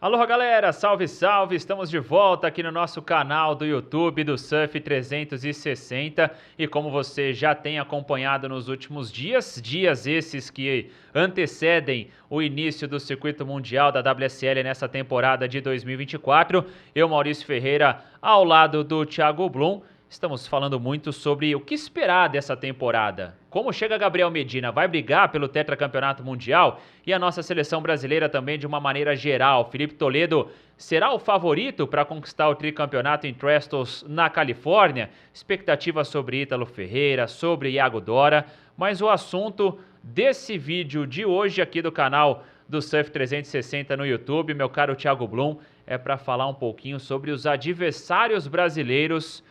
Aloha galera, salve salve, estamos de volta aqui no nosso canal do YouTube do Surf 360 e como você já tem acompanhado nos últimos dias esses que antecedem o início do circuito mundial da WSL nessa temporada de 2024, eu, Maurício Ferreira, ao lado do Thiago Blum, estamos falando muito sobre o que esperar dessa temporada. Como chega Gabriel Medina? Vai brigar pelo tetracampeonato mundial? E a nossa seleção brasileira também de uma maneira geral. Felipe Toledo será o favorito para conquistar o tricampeonato em Trestles na Califórnia? Expectativas sobre Ítalo Ferreira, sobre Iago Dora. Mas o assunto desse vídeo de hoje aqui do canal do Surf 360 no YouTube, meu caro Thiago Blum, é para falar um pouquinho sobre os adversários brasileiros.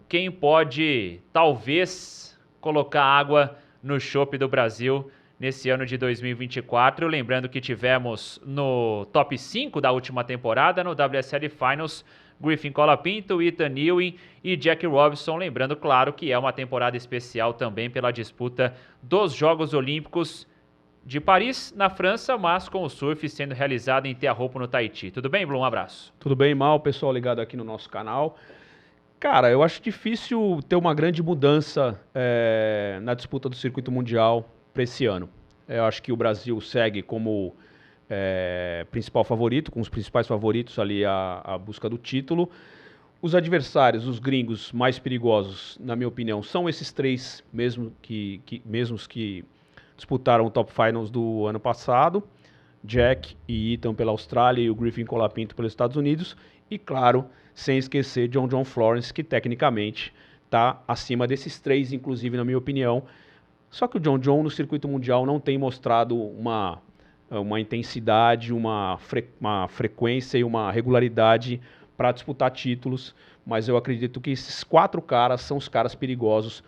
Quem pode, talvez, colocar água no chope do Brasil nesse ano de 2024. Lembrando que tivemos no top 5 da última temporada, no WSL Finals, Griffin Colapinto, Ethan Ewing e Jack Robinson. Lembrando, claro, que é uma temporada especial também pela disputa dos Jogos Olímpicos de Paris, na França, mas com o surf sendo realizado em Teahupo'o, no Tahiti. Tudo bem, Blum? Um abraço. Tudo bem, Mal, pessoal ligado aqui no nosso canal. Cara, eu acho difícil ter uma grande mudança na disputa do circuito mundial para esse ano. Eu acho que o Brasil segue como principal favorito, com os principais favoritos ali à busca do título. Os adversários, os gringos mais perigosos, na minha opinião, são esses três mesmos que disputaram o Top Finals do ano passado. Jack e Ethan pela Austrália e o Griffin Colapinto pelos Estados Unidos. E, claro, sem esquecer John Florence, que tecnicamente está acima desses três, inclusive, na minha opinião. Só que o John no circuito mundial não tem mostrado uma intensidade, uma frequência e uma regularidade para disputar títulos. Mas eu acredito que esses quatro caras são os caras perigosos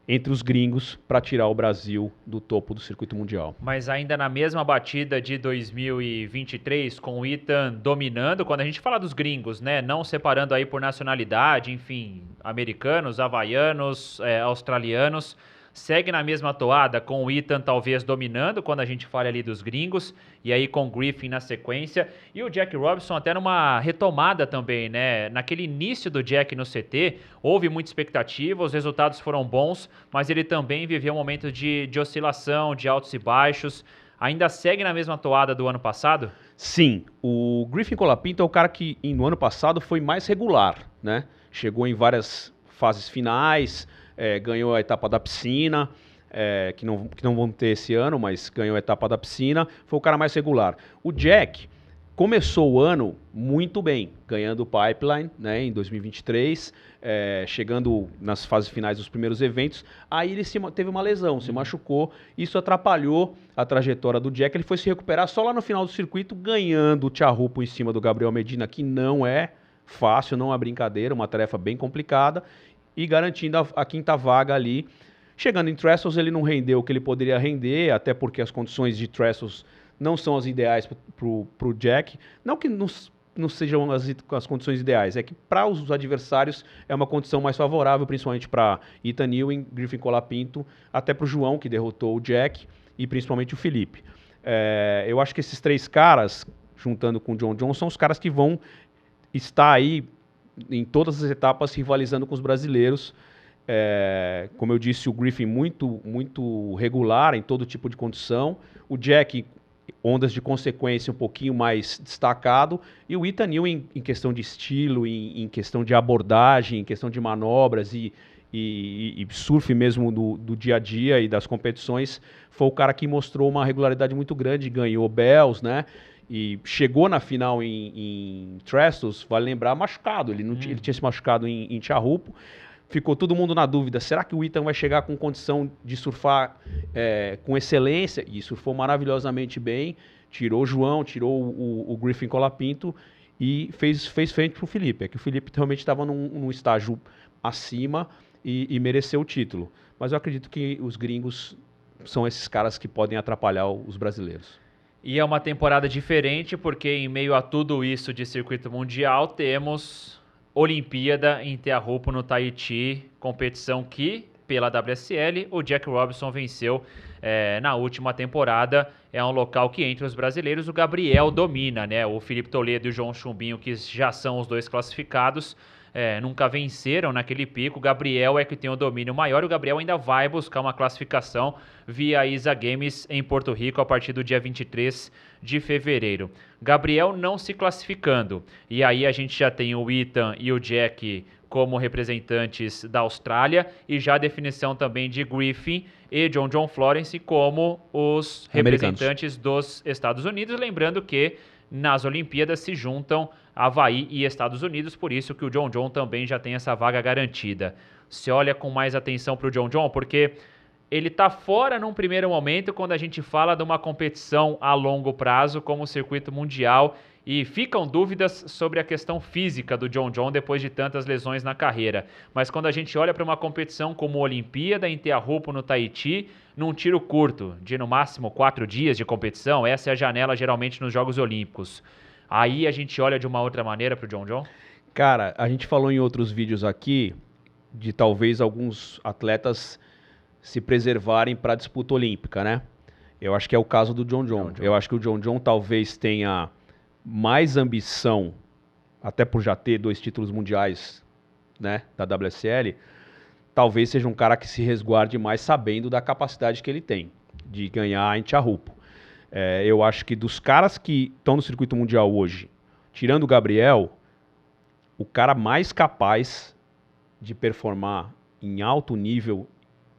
entre os gringos para tirar o Brasil do topo do circuito mundial. Mas ainda na mesma batida de 2023, com o Ethan dominando, quando a gente fala dos gringos, né, não separando aí por nacionalidade, enfim, americanos, havaianos, australianos, segue na mesma toada, com o Ethan talvez dominando quando a gente fala ali dos gringos, e aí com o Griffin na sequência, e o Jack Robinson até numa retomada também, né? Naquele início do Jack no CT, houve muita expectativa, os resultados foram bons, mas ele também viveu um momento de oscilação, de altos e baixos. Ainda segue na mesma toada do ano passado? Sim, o Griffin Colapinto é o cara que no ano passado foi mais regular, né? Chegou em várias fases finais, ganhou a etapa da piscina, que não vão ter esse ano, mas ganhou a etapa da piscina, foi o cara mais regular. O Jack começou o ano muito bem, ganhando o Pipeline, né, em 2023, chegando nas fases finais dos primeiros eventos, aí ele teve uma lesão, se machucou, isso atrapalhou a trajetória do Jack, ele foi se recuperar só lá no final do circuito, ganhando o Teahupo'o em cima do Gabriel Medina, que não é fácil, não é brincadeira, uma tarefa bem complicada, e garantindo a quinta vaga ali. Chegando em Trestles, ele não rendeu o que ele poderia render, até porque as condições de Trestles não são as ideais para o Jack. Não que não sejam as condições ideais, é que para os adversários é uma condição mais favorável, principalmente para Ethan Ewing, Griffin Colapinto, até para o João, que derrotou o Jack, e principalmente o Felipe. Eu acho que esses três caras, juntando com o John, são os caras que vão estar aí em todas as etapas rivalizando com os brasileiros. Como eu disse, o Griffin muito regular em todo tipo de condição, o Jack ondas de consequência um pouquinho mais destacado, e o Ethan Ewing em questão de estilo, em questão de abordagem, em questão de manobras e surf mesmo do dia a dia e das competições, foi o cara que mostrou uma regularidade muito grande, ganhou Bells, né? E chegou na final em Trestles, vale lembrar, machucado. Ele tinha se machucado em Teahupo'o. Ficou todo mundo na dúvida, será que o Ethan vai chegar com condição de surfar com excelência? E surfou maravilhosamente bem, tirou o João, tirou o Griffin Colapinto e fez frente para o Felipe. É que o Felipe realmente estava num estágio acima e mereceu o título. Mas eu acredito que os gringos são esses caras que podem atrapalhar os brasileiros. E é uma temporada diferente porque em meio a tudo isso de circuito mundial temos Olimpíada em Teahupo'o, no Tahiti, competição que, pela WSL, o Jack Robinson venceu na última temporada. é um local que entre os brasileiros o Gabriel domina, né? O Felipe Toledo e o João Chumbinho, que já são os dois classificados, nunca venceram naquele pico. O Gabriel é que tem o domínio maior e o Gabriel ainda vai buscar uma classificação via ISA Games em Porto Rico a partir do dia 23 de fevereiro. Gabriel não se classificando. E aí a gente já tem o Ethan e o Jack como representantes da Austrália e já a definição também de Griffin e John Florence como os representantes dos Estados Unidos. Lembrando que nas Olimpíadas se juntam Havaí e Estados Unidos, por isso que o John também já tem essa vaga garantida. Se olha com mais atenção para o John, porque ele está fora num primeiro momento quando a gente fala de uma competição a longo prazo como o circuito mundial e ficam dúvidas sobre a questão física do John depois de tantas lesões na carreira. Mas quando a gente olha para uma competição como a Olimpíada em Teahupo, no Tahiti, num tiro curto, de no máximo 4 dias de competição, essa é a janela geralmente nos Jogos Olímpicos. Aí a gente olha de uma outra maneira para o John? Cara, a gente falou em outros vídeos aqui de talvez alguns atletas se preservarem para a disputa olímpica, né? Eu acho que é o caso do John. Eu acho que o John talvez tenha mais ambição, até por já ter 2 títulos mundiais, né, da WSL, talvez seja um cara que se resguarde mais sabendo da capacidade que ele tem de ganhar em Teahupo. Eu acho que dos caras que estão no circuito mundial hoje, tirando o Gabriel, o cara mais capaz de performar em alto nível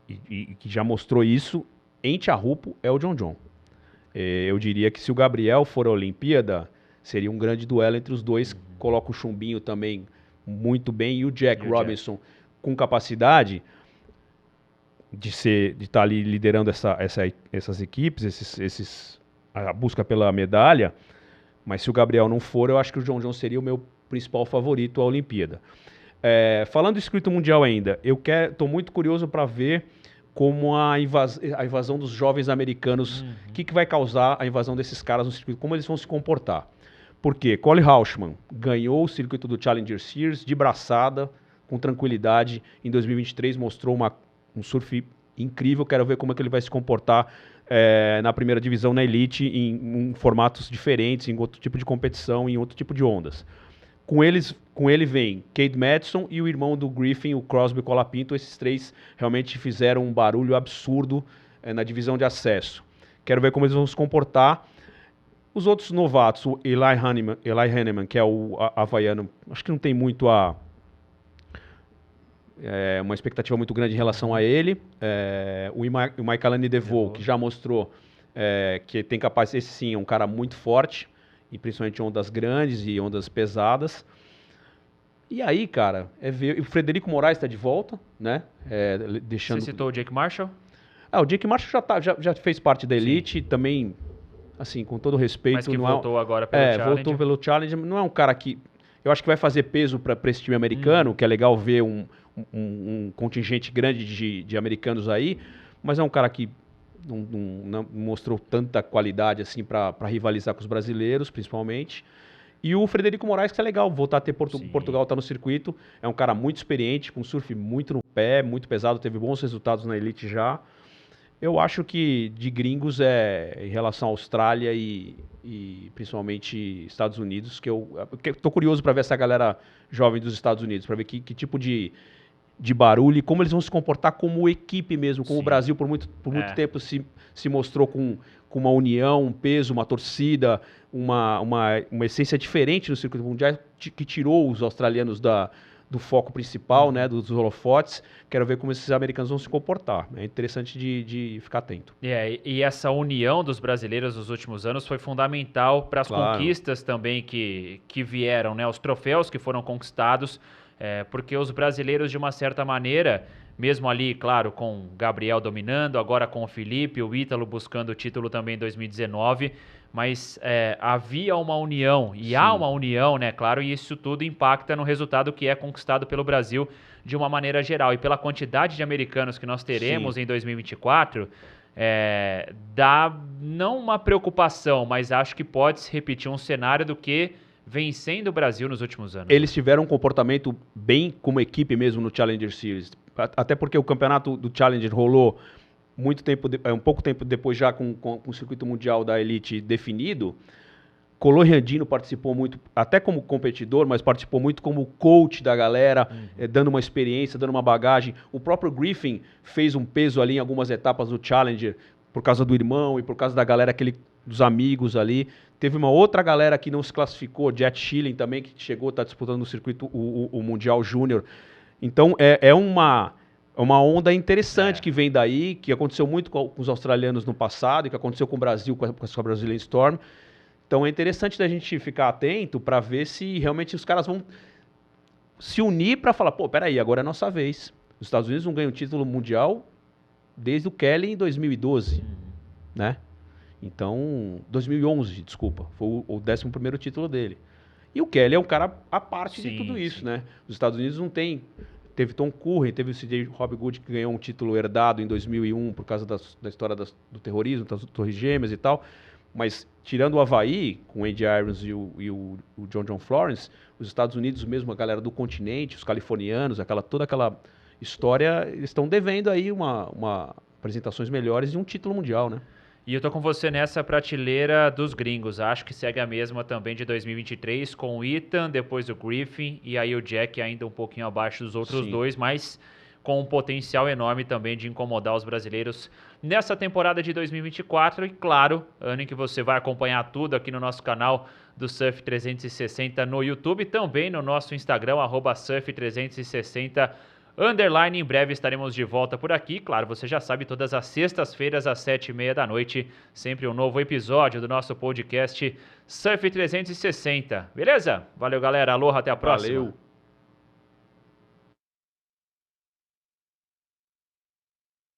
e que já mostrou isso em Teahupo é o John. Eu diria que se o Gabriel for à Olimpíada, seria um grande duelo entre os dois. Coloca o Chumbinho também muito bem e o Jack Robinson com capacidade de estar ali liderando essas equipes, a busca pela medalha. Mas se o Gabriel não for, eu acho que o John seria o meu principal favorito à Olimpíada. Falando do circuito mundial ainda, eu estou muito curioso para ver como a invasão dos jovens americanos, o que vai causar a invasão desses caras no circuito, como eles vão se comportar. Porque Collie Hausmann ganhou o circuito do Challenger Series de braçada, com tranquilidade. Em 2023 mostrou um surf incrível. Quero ver como é que ele vai se comportar na primeira divisão, na Elite, em formatos diferentes, em outro tipo de competição, em outro tipo de ondas. Com ele vem Cade Madison e o irmão do Griffin, o Crosby Colapinto. Esses 3 realmente fizeram um barulho absurdo na divisão de acesso. Quero ver como eles vão se comportar. Os outros novatos, o Eli Hanneman, que é o havaiano, acho que não tem muito uma expectativa muito grande em relação a ele. O Michael DeVoe, que já mostrou que tem capacidade, esse sim é um cara muito forte, e principalmente ondas grandes e ondas pesadas. E aí, cara, ver. O Frederico Moraes está de volta, né? Você citou o Jake Marshall? O Jake Marshall já fez parte da Elite, também, assim, com todo respeito. Mas que voltou agora pelo Challenge. Voltou pelo Challenge. Não é um cara que eu acho que vai fazer peso para esse time americano, que é legal ver um contingente grande de americanos aí, mas é um cara que não mostrou tanta qualidade assim para rivalizar com os brasileiros, principalmente. E o Frederico Moraes, que é legal voltar a ter Portugal, tá no circuito. É um cara muito experiente, com surf muito no pé, muito pesado, teve bons resultados na Elite já. Eu acho que de gringos em relação à Austrália e principalmente Estados Unidos, que eu tô curioso para ver essa galera jovem dos Estados Unidos, para ver que tipo de barulho e como eles vão se comportar como equipe mesmo, como o Brasil por muito tempo se mostrou com uma união, um peso, uma torcida, uma essência diferente no circuito mundial, que tirou os australianos do foco principal, né, dos holofotes. Quero ver como esses americanos vão se comportar. É interessante de ficar atento. E essa união dos brasileiros nos últimos anos foi fundamental para as conquistas também que vieram, né, os troféus que foram conquistados, porque os brasileiros, de uma certa maneira, mesmo ali, claro, com Gabriel dominando, agora com o Felipe, o Ítalo buscando o título também em 2019, mas havia uma união, e há uma união, né, claro, e isso tudo impacta no resultado que é conquistado pelo Brasil de uma maneira geral. E pela quantidade de americanos que nós teremos em 2024, dá não uma preocupação, mas acho que pode se repetir um cenário do que vem sendo o Brasil nos últimos anos. Eles tiveram um comportamento bem como equipe mesmo no Challenger Series, até porque o campeonato do Challenger rolou um pouco tempo depois já com o circuito mundial da Elite definido, Kolohe Andino participou muito, até como competidor, mas participou muito como coach da galera, dando uma experiência, dando uma bagagem. O próprio Griffin fez um peso ali em algumas etapas do Challenger, por causa do irmão e por causa da galera, dos amigos ali. Teve uma outra galera que não se classificou, Jet Schilling também, que chegou, está disputando no circuito o Mundial Júnior. Então é uma onda interessante que vem daí, que aconteceu muito com os australianos no passado, e que aconteceu com o Brasil, com a Brazilian Storm. Então é interessante da gente ficar atento para ver se realmente os caras vão se unir para falar, pô, peraí, agora é a nossa vez. Os Estados Unidos não ganham título mundial desde o Kelly em 2012, né? Então, 2011, desculpa, foi o 11º título dele. E o Kelly é um cara à parte de tudo isso, né? Os Estados Unidos não tem... Teve Tom Curren, teve o C.J. Hobgood que ganhou um título herdado em 2001 por causa da história do terrorismo, das Torres Gêmeas e tal. Mas, tirando o Havaí, com o Andy Irons e o John Florence, os Estados Unidos mesmo, a galera do continente, os californianos, toda aquela história, eles estão devendo aí apresentações melhores e um título mundial, né? E eu tô com você nessa prateleira dos gringos. Acho que segue a mesma também de 2023, com o Ethan, depois o Griffin, e aí o Jack ainda um pouquinho abaixo dos outros dois, mas com um potencial enorme também de incomodar os brasileiros nessa temporada de 2024. E claro, ano em que você vai acompanhar tudo aqui no nosso canal do Surf 360 no YouTube, também no nosso Instagram, @surf360_. Em breve estaremos de volta por aqui. Claro, você já sabe, todas as sextas-feiras às 7h30 da noite, sempre um novo episódio do nosso podcast Surf 360. Beleza? Valeu, galera. Aloha, até a próxima. Valeu.